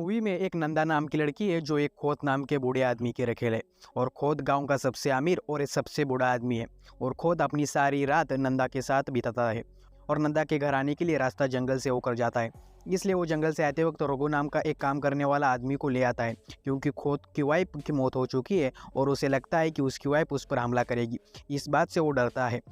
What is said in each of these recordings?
Movie में एक नंदा नाम की लड़की है जो एक खोत नाम के बूढ़े आदमी की रखेल है। और खोत गांव का सबसे अमीर और एक सबसे बूढ़ा आदमी है। और खोत अपनी सारी रात नंदा के साथ बिताता है। और नंदा के घर आने के लिए रास्ता जंगल से होकर जाता है। इसलिए वो जंगल से आते वक्त रघु नाम का एक काम करने वाला आदमी को ले आता है, क्योंकि खोत की वाइफ की मौत हो चुकी है और उसे लगता है कि उसकी वाइफ उस पर हमला करेगी। इस बात से वो डरता है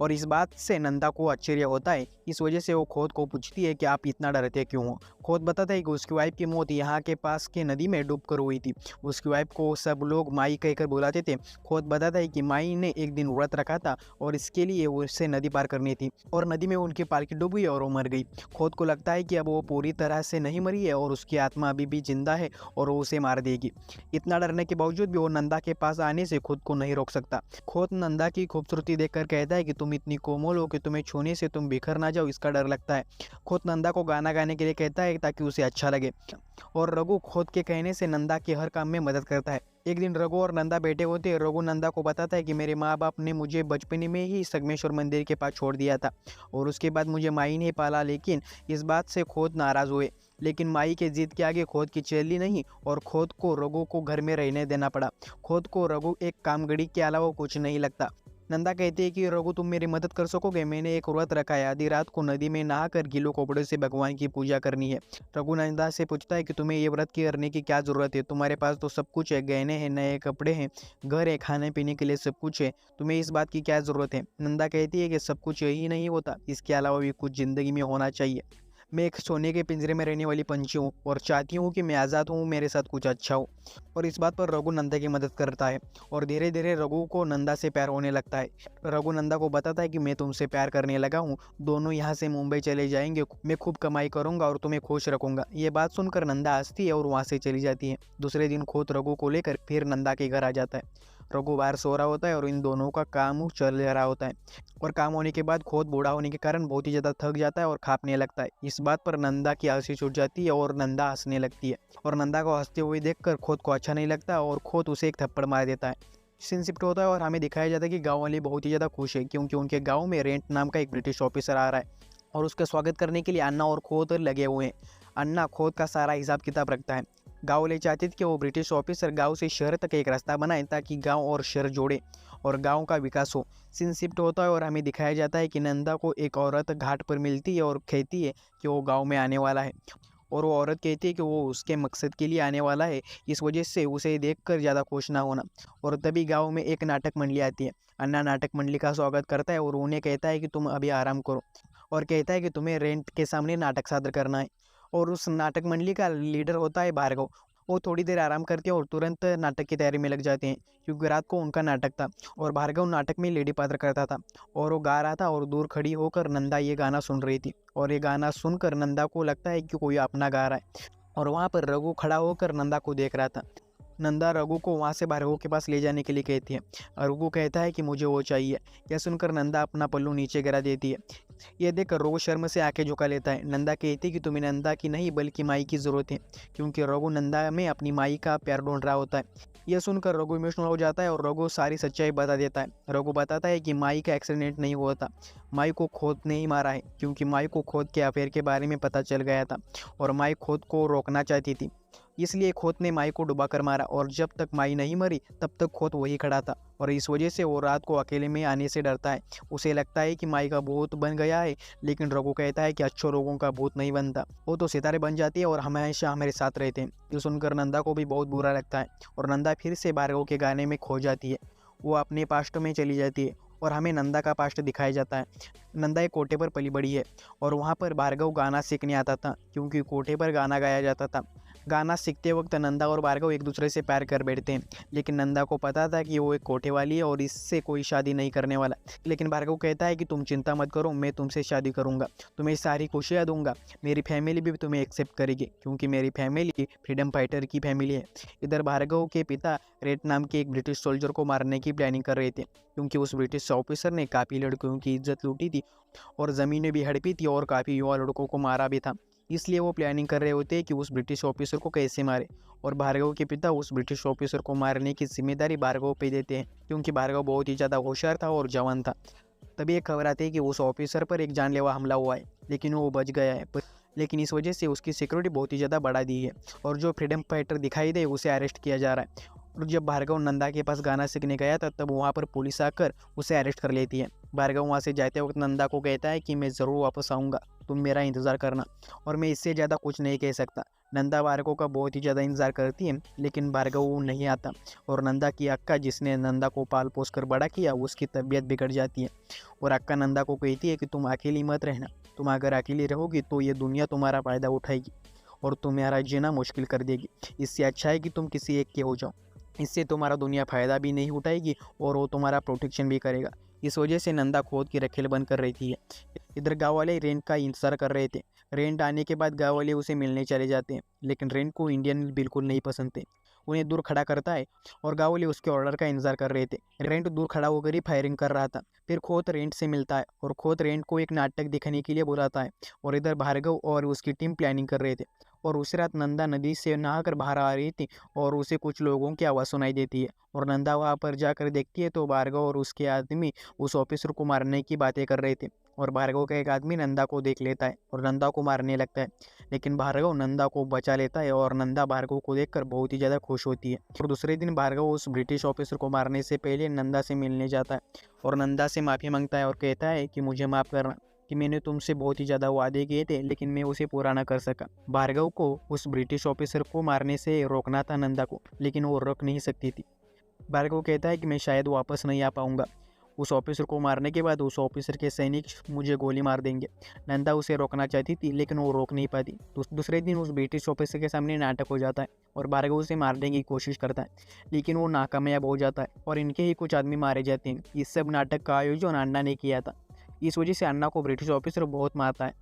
और इस बात से नंदा को आश्चर्य होता है। इस वजह से वो खोत को पूछती है कि आप इतना डरते क्यों हो। खोत बताता है कि उसकी वाइफ की मौत यहाँ के पास के नदी में डूब कर हुई थी। उसकी वाइफ को सब लोग माई कहकर बुलाते थे। खोत बताता है कि माई ने एक दिन व्रत रखा था और इसके लिए उसे नदी पार करनी थी और नदी में उनकी पालकी डूब गई और वो मर गई। खोत को लगता है कि अब वो पूरी तरह से नहीं मरी है और उसकी आत्मा अभी भी जिंदा है और वो उसे मार देगी। इतना डरने के बावजूद भी वो नंदा के पास आने से खुद को नहीं रोक सकता। खोत नंदा की खूबसूरती देखकर कहता है कि तुम इतनी कोमल हो कि तुम्हें छूने से तुम बिखर ना जाओ, इसका डर लगता है। खोत नंदा को गाना गाने के लिए कहता है ताकि उसे अच्छा लगे। और रघु खोत के कहने से नंदा के हर काम में मदद करता है। एक दिन रघु और नंदा बैठे होते, रघु नंदा को बताता है कि मेरे माँ बाप ने मुझे बचपन में ही संगमेश्वर मंदिर के पास छोड़ दिया था और उसके बाद मुझे माई ने पाला। लेकिन इस बात से खोत नाराज़ हुए, लेकिन माई के जिद के आगे खोत की चली नहीं और खोत को रघु को घर में रहने देना पड़ा। खोत को रघु एक कामगड़ी के अलावा कुछ नहीं लगता। नंदा कहती है कि रघु तुम मेरी मदद कर सकोगे, मैंने एक व्रत रखा है, आधी रात को नदी में नहाकर गीले कपड़े से भगवान की पूजा करनी है। रघु नंदा से पूछता है कि तुम्हें ये व्रत करने की क्या जरूरत है, तुम्हारे पास तो सब कुछ है, गहने हैं, नए कपड़े हैं, घर है, खाने पीने के लिए सब कुछ है, तुम्हें इस बात की क्या जरूरत है। नंदा कहती है कि सब कुछ यही नहीं होता, इसके अलावा भी कुछ जिंदगी में होना चाहिए। मैं एक सोने के पिंजरे में रहने वाली पंछी हूँ और चाहती हूँ कि मैं आज़ाद हूँ, मेरे साथ कुछ अच्छा हो। और इस बात पर रघु नंदा की मदद करता है और धीरे धीरे रघु को नंदा से प्यार होने लगता है। रघु नंदा को बताता है कि मैं तुमसे प्यार करने लगा हूँ, दोनों यहाँ से मुंबई चले जाएंगे, मैं खूब कमाई करूँगा और तुम्हें खुश रखूँगा। ये बात सुनकर नंदा हंसती है और वहाँ से चली जाती है। दूसरे दिन खोत रघु को लेकर फिर नंदा के घर आ जाता है। रघु बाहर सो रहा होता है और इन दोनों का काम चल रहा होता है। और काम होने के बाद खोत बूढ़ा होने के कारण बहुत ही ज़्यादा थक जाता है और खापने लगता है। इस बात पर नंदा की हंसी छूट जाती है और नंदा हंसने लगती है। और नंदा को हंसते हुए देखकर खोत को अच्छा नहीं लगता और खोत उसे एक थप्पड़ मार देता है। सीन शिफ्ट होता है और हमें दिखाया जाता है कि गाँव वाले बहुत ही ज़्यादा खुश है, क्योंकि उनके गाँव में रेंट नाम का एक ब्रिटिश ऑफिसर आ रहा है और उसका स्वागत करने के लिए अन्ना और खोत लगे हुए हैं। अन्ना खोत का सारा हिसाब किताब रखता है। गाँव वाले चाहते थे कि वो ब्रिटिश ऑफिसर गांव से शहर तक एक रास्ता बनाए ताकि गांव और शहर जोड़े और गांव का विकास हो। सीन शिफ्ट होता है और हमें दिखाया जाता है कि नंदा को एक औरत घाट पर मिलती है और कहती है कि वो गांव में आने वाला है और वो औरत कहती है कि वो उसके मकसद के लिए आने वाला है, इस वजह से उसे देखकर ज़्यादा खुश ना होना। और तभी गाँव में एक नाटक मंडली आती है। अन्ना नाटक मंडली का स्वागत करता है और उन्हें कहता है कि तुम अभी आराम करो और कहता है कि तुम्हें रेंट के सामने नाटक सादर करना है। और उस नाटक मंडली का लीडर होता है भार्गव। वो थोड़ी देर आराम करते हैं और तुरंत नाटक की तैयारी में लग जाते हैं, क्योंकि रात को उनका नाटक था और भार्गव नाटक में लेडी पात्र करता था और वो गा रहा था और दूर खड़ी होकर नंदा ये गाना सुन रही थी। और ये गाना सुनकर नंदा को लगता है कि कोई अपना गा रहा है और वहाँ पर रघु खड़ा होकर नंदा को देख रहा था। नंदा रघु को वहाँ से भार्गव के पास ले जाने के लिए कहती है। रघु कहता है कि मुझे वो चाहिए। यह सुनकर नंदा अपना पल्लू नीचे गिरा देती है। यह देखकर रघु शर्म से आंखें झुका लेता है। नंदा कहती है कि तुम्हें नंदा की नहीं बल्कि माई की ज़रूरत है, क्योंकि रघु नंदा में अपनी माई का प्यार ढूंढ रहा होता है। यह सुनकर रघु इमोशनल हो जाता है और रघु सारी सच्चाई बता देता है। रघु बताता है कि माई का एक्सीडेंट नहीं हुआ था, माई को खोत ने ही मारा है, क्योंकि माई को खोत के अफेयर के बारे में पता चल गया था और माई खोत को रोकना चाहती थी, इसलिए खोत ने माई को डुबा कर मारा। और जब तक माई नहीं मरी तब तक खोत वही खड़ा था और इस वजह से वो रात को अकेले में आने से डरता है। उसे लगता है कि माई का भूत बन गया है, लेकिन रघु कहता है कि अच्छे लोगों का भूत नहीं बनता, वो तो सितारे बन जाती है और हमेशा हमारे साथ रहते हैं। ये सुनकर नंदा को भी बहुत बुरा लगता है और नंदा फिर से भार्गव के गाने में खो जाती है। वो अपने पास्ट में चली जाती है और हमें नंदा का पास्ट दिखाया जाता है। नंदा एक कोठे पर पली बड़ी है और वहाँ पर भार्गव गाना सीखने आता था, क्योंकि कोठे पर गाना गाया जाता था। गाना सीखते वक्त नंदा और भार्गव एक दूसरे से प्यार कर बैठते हैं, लेकिन नंदा को पता था कि वो एक कोठे वाली है और इससे कोई शादी नहीं करने वाला। लेकिन भार्गव कहता है कि तुम चिंता मत करो, मैं तुमसे शादी करूंगा, तुम्हें सारी खुशियाँ दूंगा, मेरी फैमिली भी तुम्हें एक्सेप्ट करेगी, क्योंकि मेरी फैमिली फ्रीडम फाइटर की फैमिली है। इधर भार्गव के पिता रेड नाम के एक ब्रिटिश सोल्जर को मारने की प्लानिंग कर रहे थे, क्योंकि उस ब्रिटिश ऑफिसर ने काफ़ी लड़कियों की इज्जत लूटी थी और ज़मीनें भी हड़पी थी और काफ़ी युवा लड़कों को मारा भी था। इसलिए वो प्लानिंग कर रहे होते कि उस ब्रिटिश ऑफिसर को कैसे मारे और भार्गव के पिता उस ब्रिटिश ऑफिसर को मारने की जिम्मेदारी भार्गव पे देते हैं, क्योंकि भार्गव बहुत ही ज़्यादा होशियार था और जवान था। तभी एक खबर आती है कि उस ऑफिसर पर एक जानलेवा हमला हुआ है, लेकिन वो बच गया है। लेकिन इस वजह से उसकी सिक्योरिटी बहुत ही ज़्यादा बढ़ा दी है और जो फ्रीडम फाइटर दिखाई दे उसे अरेस्ट किया जा रहा है। और जब भार्गव नंदा के पास गाना सीखने गया था तब वहाँ पर पुलिस आकर उसे अरेस्ट कर लेती है। भार्गव वहाँ से जाते वक्त नंदा को कहता है कि मैं ज़रूर वापस आऊँगा, तुम मेरा इंतज़ार करना और मैं इससे ज़्यादा कुछ नहीं कह सकता। नंदा भार्गव का बहुत ही ज़्यादा इंतज़ार करती है लेकिन भार्गव वो नहीं आता और नंदा की अक्का जिसने नंदा को पाल पोस कर बड़ा किया उसकी तबीयत बिगड़ जाती है और अक्का नंदा को कहती है कि तुम अकेली मत रहना, तुम अगर अकेली रहोगी तो ये दुनिया तुम्हारा फ़ायदा उठाएगी और तुम्हारा जीना मुश्किल कर देगी। इससे अच्छा है कि तुम किसी एक के हो जाओ, इससे तुम्हारा दुनिया फ़ायदा भी नहीं उठाएगी और वो तुम्हारा प्रोटेक्शन भी करेगा। इस वजह से नंदा खोद की रखेल बंद कर रही थी। इधर गाँव वाले रेंट का इंतज़ार कर रहे थे। रेंट आने के बाद गाँव वाले उसे मिलने चले जाते हैं लेकिन रेंट को इंडियन बिल्कुल नहीं पसंद थे। उन्हें दूर खड़ा करता है और गाँव वाले उसके ऑर्डर का इंतज़ार कर रहे थे। रेंट दूर खड़ा होकर ही फायरिंग कर रहा था। फिर खोत रेंट से मिलता है और खोत रेंट को एक नाटक दिखाने के लिए बुलाता है और इधर भार्गव और उसकी टीम प्लानिंग कर रहे थे। और उसी रात नंदा नदी से नहाकर बाहर आ रही थी और उसे कुछ लोगों की आवाज़ सुनाई देती है और नंदा वहाँ पर जाकर देखती है तो भार्गव और उसके आदमी उस ऑफिसर को मारने की बातें कर रहे थे और भार्गव का एक आदमी नंदा को देख लेता है और नंदा को मारने लगता है लेकिन भार्गव नंदा को बचा लेता है और नंदा भार्गव को देखकर बहुत ही ज़्यादा खुश होती है। और दूसरे दिन भार्गव उस ब्रिटिश ऑफिसर को मारने से पहले नंदा से मिलने जाता है और नंदा से माफ़ी मांगता है और कहता है कि मुझे माफ़ करना कि मैंने तुमसे बहुत ही ज़्यादा वादे किए थे लेकिन मैं उसे पूरा ना कर सका। भार्गव को उस ब्रिटिश ऑफिसर को मारने से रोकना था नंदा को लेकिन वो रोक नहीं सकती थी। भार्गव कहता है कि मैं शायद वापस नहीं आ पाऊंगा। उस ऑफिसर को मारने के बाद उस ऑफिसर के सैनिक मुझे गोली मार देंगे। नंदा उसे रोकना चाहती थी लेकिन वो रोक नहीं पाती। दूसरे दिन उस ब्रिटिश ऑफिसर के सामने नाटक हो जाता है और भार्गव उसे मारने की कोशिश करता है लेकिन वो नाकामयाब हो जाता है और इनके ही कुछ आदमी मारे जाते हैं। इस सब नाटक का आयोजन अन्ना ने किया था। इस वजह से अन्ना को ब्रिटिश ऑफिसर बहुत मारता है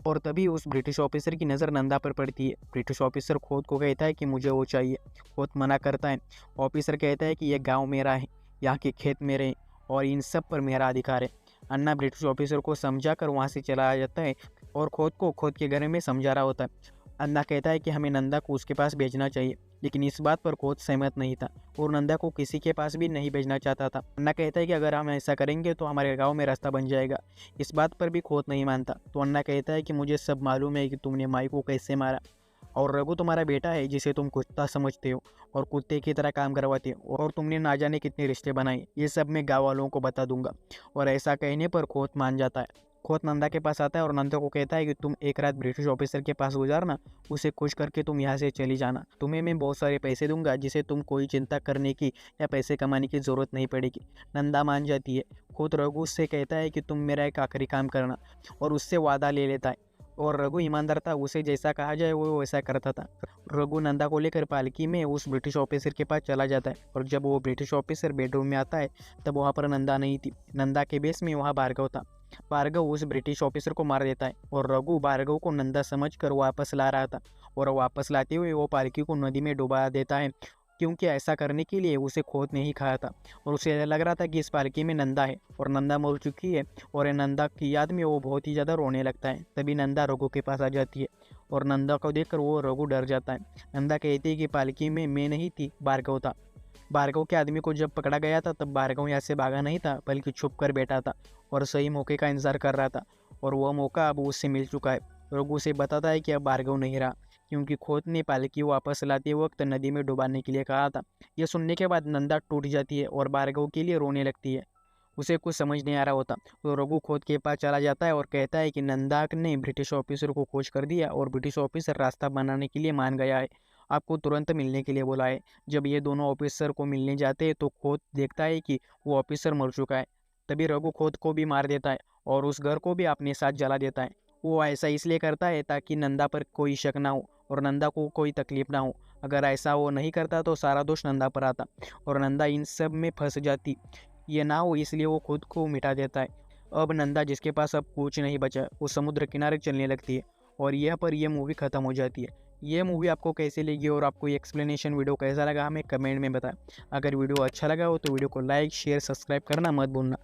और तभी उस ब्रिटिश ऑफिसर की नज़र नंदा पर पड़ती है। ब्रिटिश ऑफिसर खोद को कहता है कि मुझे वो चाहिए। खोद मना करता है। ऑफिसर कहता है कि यह गांव मेरा है, यहाँ के खेत मेरे हैं और इन सब पर मेरा अधिकार है। अन्ना ब्रिटिश ऑफिसर को समझा कर वहाँ से चला जाता है और खोद को खोद के घर में समझा रहा होता है। अन्ना कहता है कि हमें नंदा को उसके पास भेजना चाहिए लेकिन इस बात पर खोद सहमत नहीं था और नंदा को किसी के पास भी नहीं भेजना चाहता था। अन्ना कहता है कि अगर हम ऐसा करेंगे तो हमारे गांव में रास्ता बन जाएगा। इस बात पर भी खोद नहीं मानता तो अन्ना कहता है कि मुझे सब मालूम है कि तुमने माई को कैसे मारा और रघु तुम्हारा बेटा है जिसे तुम कुत्ता समझते हो और कुत्ते की तरह काम करवाते हो और तुमने ना जाने कितने रिश्ते बनाए, ये सब मैं गाँव वालों को बता दूंगा। और ऐसा कहने पर खोद मान जाता है। खोत नंदा के पास आता है और नंदा को कहता है कि तुम एक रात ब्रिटिश ऑफिसर के पास गुजारना, उसे खुश करके तुम यहाँ से चली जाना। तुम्हें मैं बहुत सारे पैसे दूंगा जिसे तुम कोई चिंता करने की या पैसे कमाने की ज़रूरत नहीं पड़ेगी। नंदा मान जाती है। खुद रघु से कहता है कि तुम मेरा एक आखिरी काम करना और उससे वादा ले लेता है और रघु ईमानदार था, उसे जैसा कहा जाए वो वैसा करता था। रघु नंदा को लेकर पालकी में उस ब्रिटिश ऑफिसर के पास चला जाता है और जब वो ब्रिटिश ऑफिसर बेडरूम में आता है तब वहाँ पर नंदा नहीं थी। नंदा के बेस में वहाँ भार्गव था। भार्गव उस ब्रिटिश ऑफिसर को मार देता है और रघु भार्गव को नंदा समझकर वापस ला रहा था और वापस लाते हुए वो पालकी को नदी में डुबा देता है क्योंकि ऐसा करने के लिए उसे खोद नहीं खाया था और उसे लग रहा था कि इस पालकी में नंदा है और नंदा मर चुकी है और नंदा की याद में वो बहुत ही ज़्यादा रोने लगता है। तभी नंदा रघु के पास आ जाती है और नंदा को देखकर वो रघु डर जाता है। नंदा कहती है कि पालकी में मैं नहीं थी, भार्गव था। भार्गव के आदमी को जब पकड़ा गया था तब भार्गव यहाँ से भागा नहीं था बल्कि छुप कर बैठा था और सही मौके का इंतजार कर रहा था और वह मौका अब उससे मिल चुका है। रघु उसे बताता है कि अब भार्गव नहीं रहा क्योंकि खोत ने पालकी वापस लाते वक्त नदी में डुबाने के लिए कहा था। यह सुनने के बाद नंदा टूट जाती है और भार्गव के लिए रोने लगती है। उसे कुछ समझ नहीं आ रहा होता तो रघु खोत के पास चला जाता है और कहता है कि नंदा ने ब्रिटिश ऑफिसर को खोज कर दिया और ब्रिटिश ऑफिसर रास्ता बनाने के लिए मान गया है, आपको तुरंत मिलने के लिए बोला है। जब ये दोनों ऑफिसर को मिलने जाते हैं तो खोत देखता है कि वो ऑफिसर मर चुका है। तभी रघु खोत को भी मार देता है और उस घर को भी अपने साथ जला देता है। वो ऐसा इसलिए करता है ताकि नंदा पर कोई शक ना हो और नंदा को कोई तकलीफ ना हो। अगर ऐसा वो नहीं करता तो सारा दोष नंदा पर आता और नंदा इन सब में फंस जाती। ये ना हो इसलिए वो खुद को मिटा देता है। अब नंदा जिसके पास अब कुछ नहीं बचा वो समुद्र किनारे चलने लगती है और यह पर यह मूवी ख़त्म हो जाती है। ये मूवी आपको कैसे लगी और आपको ये एक्सप्लेनेशन वीडियो कैसा लगा हमें कमेंट में बताएं। अगर वीडियो अच्छा लगा हो तो वीडियो को लाइक शेयर सब्सक्राइब करना मत भूलना।